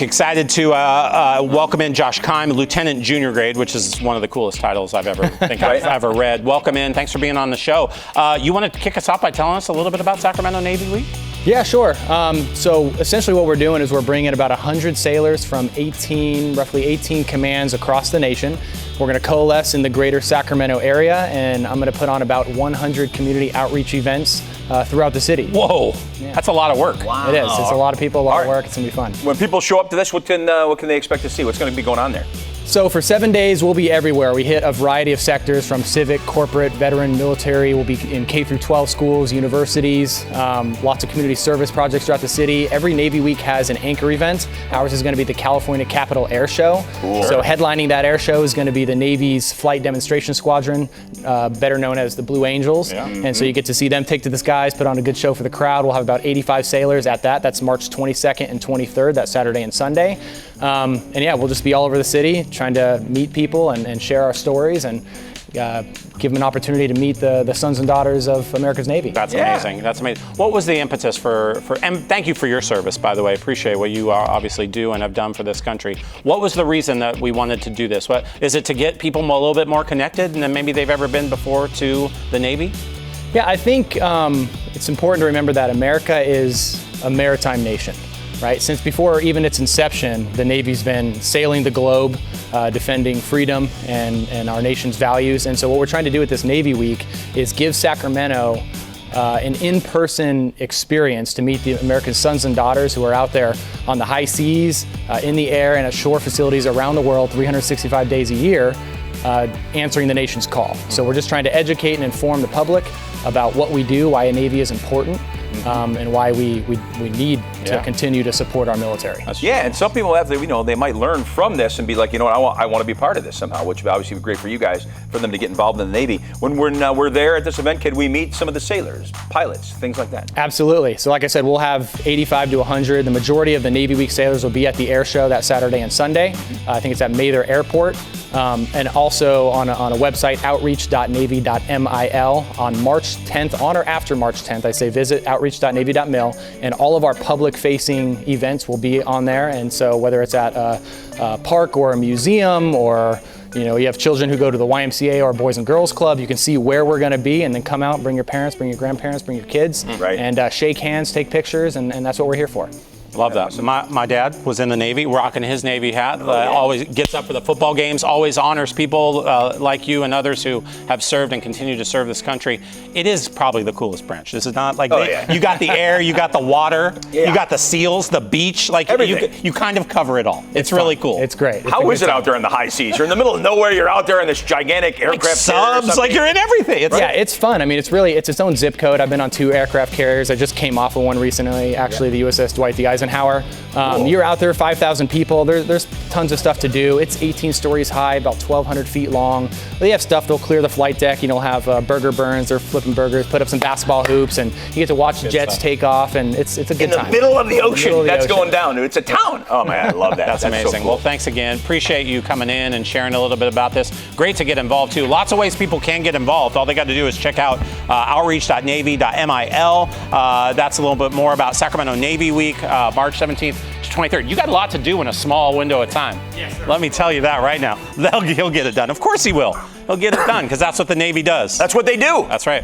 Excited to welcome in Josh Keim, Lieutenant Junior Grade, which is one of the coolest titles I've ever read. Welcome in. Thanks for being on the show. You want to kick us off by telling us a little bit about Sacramento Navy Week? Yeah, sure. So essentially what we're doing is we're bringing about 100 sailors from roughly 18 commands across the nation. We're going to coalesce in the greater Sacramento area, and I'm going to put on about 100 community outreach events throughout the city. Whoa, yeah. That's a lot of work. Wow. It is. It's a lot of people, a lot of work. It's going to be fun. When people show up to this, what can they expect to see? What's going to be going on there? So for 7 days, we'll be everywhere. We hit a variety of sectors from civic, corporate, veteran, military. We'll be in K through 12 schools, universities, lots of community service projects throughout the city. Every Navy Week has an anchor event. Ours is going to be the California Capitol Air Show. Cool. So headlining that air show is going to be the Navy's Flight Demonstration Squadron, better known as the Blue Angels. Yeah. And so you get to see them take to the skies, put on a good show for the crowd. We'll have about 85 sailors at that. That's March 22nd and 23rd, that Saturday and Sunday. And yeah, we'll just be all over the city trying to meet people and share our stories and give them an opportunity to meet the sons and daughters of America's Navy. That's amazing. That's amazing. What was the impetus and thank you for your service, by the way. Appreciate what you obviously do and have done for this country. What was the reason that we wanted to do this? What is it, to get people a little bit more connected than maybe they've ever been before to the Navy? Yeah, I think it's important to remember that America is a maritime nation. Right? Since before even its inception, the Navy's been sailing the globe, defending freedom and our nation's values. And so what we're trying to do with this Navy Week is give Sacramento an in-person experience to meet the American sons and daughters who are out there on the high seas, in the air, and at shore facilities around the world 365 days a year, answering the nation's call. So we're just trying to educate and inform the public about what we do, why a Navy is important, and why we need to continue to support our military. Yeah, and some people they might learn from this and be like, you know what, I want to be part of this somehow, which would obviously be great for you guys, for them to get involved in the Navy. When we're there at this event, can we meet some of the sailors, pilots, things like that? Absolutely. So like I said, we'll have 85 to 100. The majority of the Navy Week sailors will be at the air show that Saturday and Sunday. I think it's at Mather Airport. And also on a website, Outreach.navy.mil, on March 10th, on or after March 10th, I say visit Outreach.navy.mil, and all of our public-facing events will be on there. And so whether it's at a park or a museum, or you have children who go to the YMCA or Boys and Girls Club, you can see where we're going to be, and then come out, bring your parents, bring your grandparents, bring your kids, and shake hands, take pictures, and that's what we're here for. Love that. My dad was in the Navy, rocking his Navy hat. Always gets up for the football games, always honors people like you and others who have served and continue to serve this country. It is probably the coolest branch. This is not like you got the air, you got the water, you got the seals, the beach, like you kind of cover it all. It's really cool. It's great. How is it out there in the high seas? You're in the middle of nowhere. You're out there in this gigantic aircraft subs, like you're in everything. It's fun. I mean, it's its own zip code. I've been on 2 aircraft carriers. I just came off of one recently, actually, the USS Dwight D. Eisenhower. You're out there, 5,000 people. There's tons of stuff to do. It's 18 stories high, about 1,200 feet long. They have stuff. They'll clear the flight deck. Have burger burns. They're flipping burgers. Put up some basketball hoops, and you get to watch jets take off. And it's a good time. In the middle of the ocean. That's going down. It's a town. Oh man, I love that. That's amazing. So cool. Well, thanks again. Appreciate you coming in and sharing a little bit about this. Great to get involved too. Lots of ways people can get involved. All they got to do is check out Outreach.navy.mil. That's a little bit more about Sacramento Navy Week, March 17th to 23rd. You got a lot to do in a small window of time. Yes, sir. Let me tell you that right now. He'll get it done. Of course he will. He'll get it done, because that's what the Navy does. That's what they do. That's right.